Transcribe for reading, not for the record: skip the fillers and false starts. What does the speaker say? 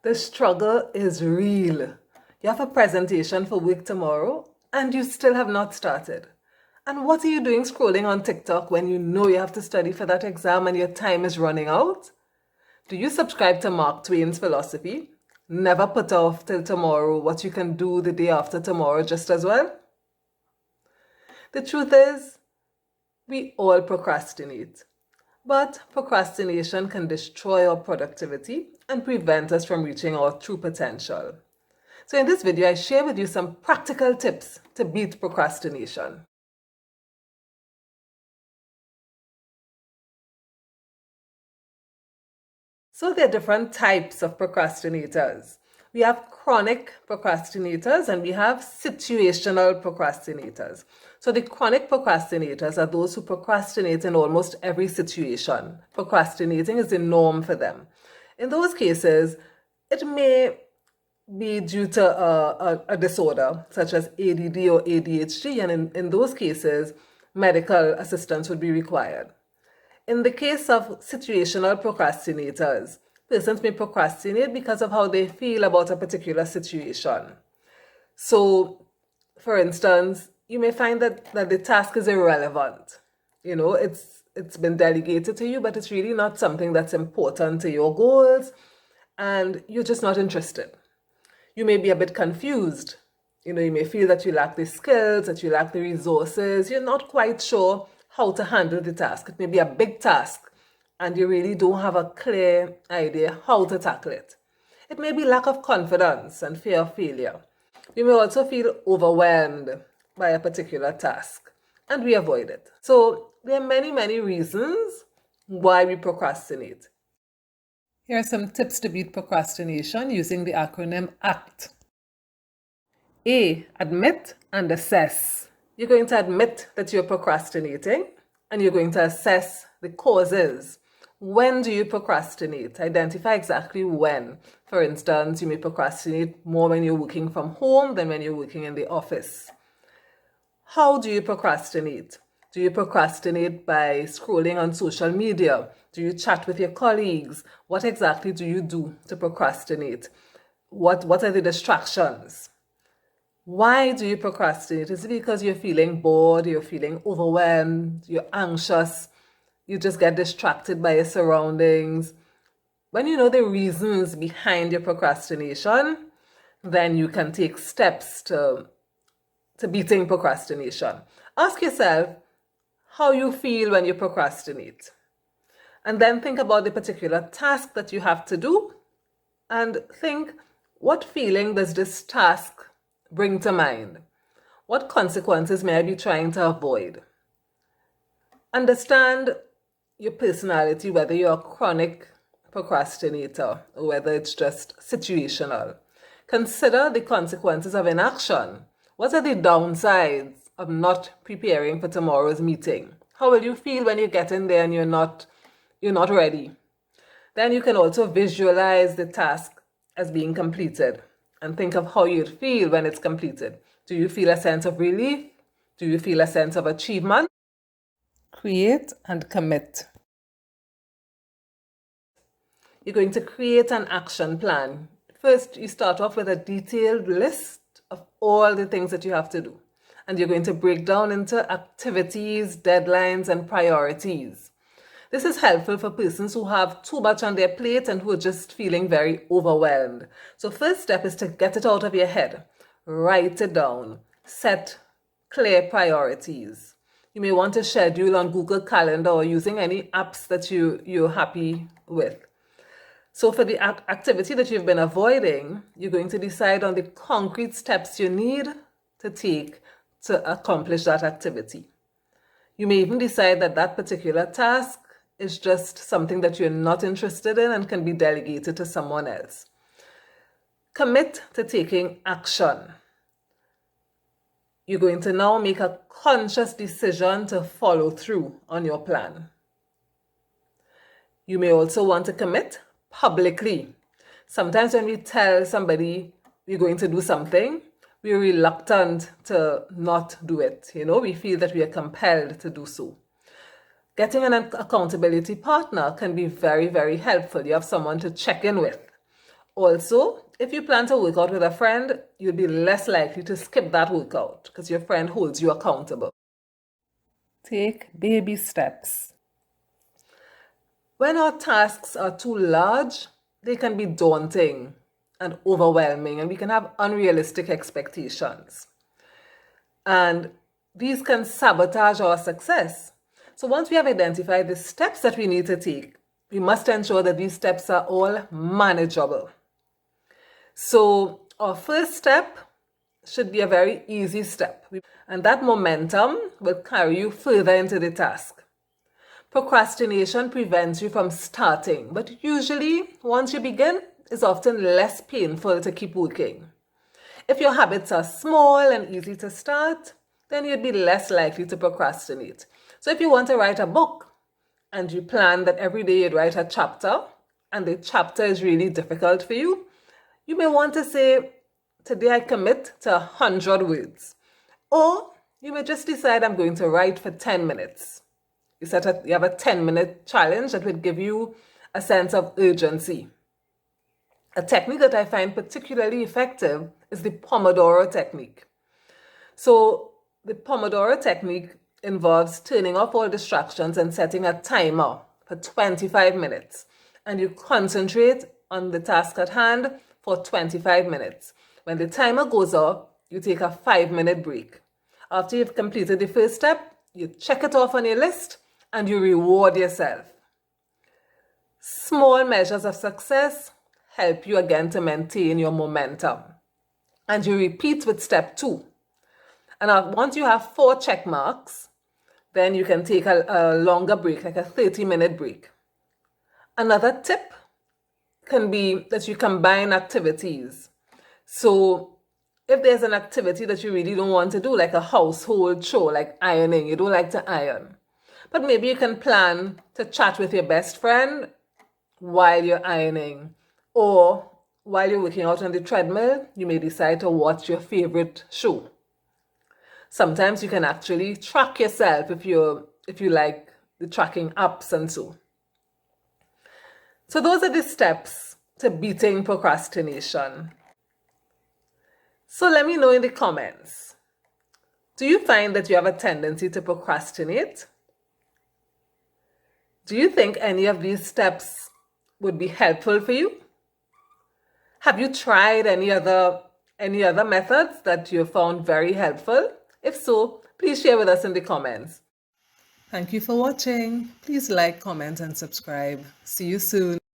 The struggle is real. You have a presentation for work tomorrow and you still have not started. And what are you doing scrolling on TikTok when you know you have to study for that exam and your time is running out? Do you subscribe to Mark Twain's philosophy? Never put off till tomorrow what you can do the day after tomorrow just as well? The truth is, we all procrastinate. But procrastination can destroy our productivity and prevent us from reaching our true potential. So in this video, I share with you some practical tips to beat procrastination. So there are different types of procrastinators. We have chronic procrastinators and we have situational procrastinators. So the chronic procrastinators are those who procrastinate in almost every situation. Procrastinating is the norm for them. In those cases, it may be due to a disorder such as ADD or ADHD, and in those cases, medical assistance would be required. In the case of situational procrastinators, persons may procrastinate because of how they feel about a particular situation. So, for instance, you may find that the task is irrelevant. It's been delegated to you, but it's really not something that's important to your goals, and you're just not interested. You may be a bit confused. You may feel that you lack the skills, that you lack the resources. You're not quite sure how to handle the task. It may be a big task and you really don't have a clear idea how to tackle it. It may be lack of confidence and fear of failure. You may also feel overwhelmed by a particular task and we avoid it. So there are many, many reasons why we procrastinate. Here are some tips to beat procrastination using the acronym ACT. A, admit and assess. You're going to admit that you're procrastinating and you're going to assess the causes. When do you procrastinate? Identify exactly when. For instance, you may procrastinate more when you're working from home than when you're working in the office. How do you procrastinate? Do you procrastinate by scrolling on social media? Do you chat with your colleagues? What exactly do you do to procrastinate? What are the distractions? Why do you procrastinate? Is it because you're feeling bored, you're feeling overwhelmed, you're anxious, you just get distracted by your surroundings? When you know the reasons behind your procrastination, then you can take steps to beating procrastination. Ask yourself how you feel when you procrastinate. And then think about the particular task that you have to do and think, what feeling does this task bring to mind? What consequences may I be trying to avoid? Understand your personality, whether you're a chronic procrastinator or whether it's just situational. Consider the consequences of inaction. What are the downsides of not preparing for tomorrow's meeting? How will you feel when you get in there and you're not ready? Then you can also visualize the task as being completed and think of how you'd feel when it's completed. Do you feel a sense of relief? Do you feel a sense of achievement? Create and commit. You're going to create an action plan. First, you start off with a detailed list of all the things that you have to do. And you're going to break down into activities, deadlines, and priorities. This is helpful for persons who have too much on their plate and who are just feeling very overwhelmed. So first step is to get it out of your head. Write it down. Set clear priorities. You may want to schedule on Google Calendar or using any apps that you're happy with. So for the activity that you've been avoiding, you're going to decide on the concrete steps you need to take to accomplish that activity. You may even decide that that particular task is just something that you're not interested in and can be delegated to someone else. Commit to taking action. You're going to now make a conscious decision to follow through on your plan. You may also want to commit publicly. Sometimes when we tell somebody we're going to do something, we're reluctant to not do it. We feel that we are compelled to do so. Getting an accountability partner can be very, very helpful. You have someone to check in with. Also, if you plan to work out with a friend, you'll be less likely to skip that workout because your friend holds you accountable. Take baby steps. When our tasks are too large, they can be daunting and overwhelming, and we can have unrealistic expectations. And these can sabotage our success. So once we have identified the steps that we need to take, we must ensure that these steps are all manageable. So our first step should be a very easy step, and that momentum will carry you further into the task. Procrastination prevents you from starting, but usually once you begin, it's often less painful to keep working. If your habits are small and easy to start, then you'd be less likely to procrastinate. So if you want to write a book and you plan that every day you'd write a chapter and the chapter is really difficult for you, you may want to say, today I commit to 100 words. Or you may just decide I'm going to write for 10 minutes. You have a 10-minute challenge that would give you a sense of urgency. A technique that I find particularly effective is the Pomodoro technique. So the Pomodoro technique involves turning off all distractions and setting a timer for 25 minutes. And you concentrate on the task at hand for 25 minutes. When the timer goes off, you take a 5-minute break. After you've completed the first step, you check it off on your list and you reward yourself. Small measures of success help you again to maintain your momentum. And you repeat with step 2. And once you have 4 check marks, then you can take a longer break, like a 30-minute break. Another tip can be that you combine activities. So if there's an activity that you really don't want to do, like a household chore, like ironing, you don't like to iron, but maybe you can plan to chat with your best friend while you're ironing, or while you're working out on the treadmill, you may decide to watch your favorite show. Sometimes you can actually track yourself if you like the tracking apps and so. So those are the steps to beating procrastination. So let me know in the comments. Do you find that you have a tendency to procrastinate? Do you think any of these steps would be helpful for you? Have you tried any other methods that you found very helpful? If so, please share with us in the comments. Thank you for watching. Please like, comment, and subscribe. See you soon.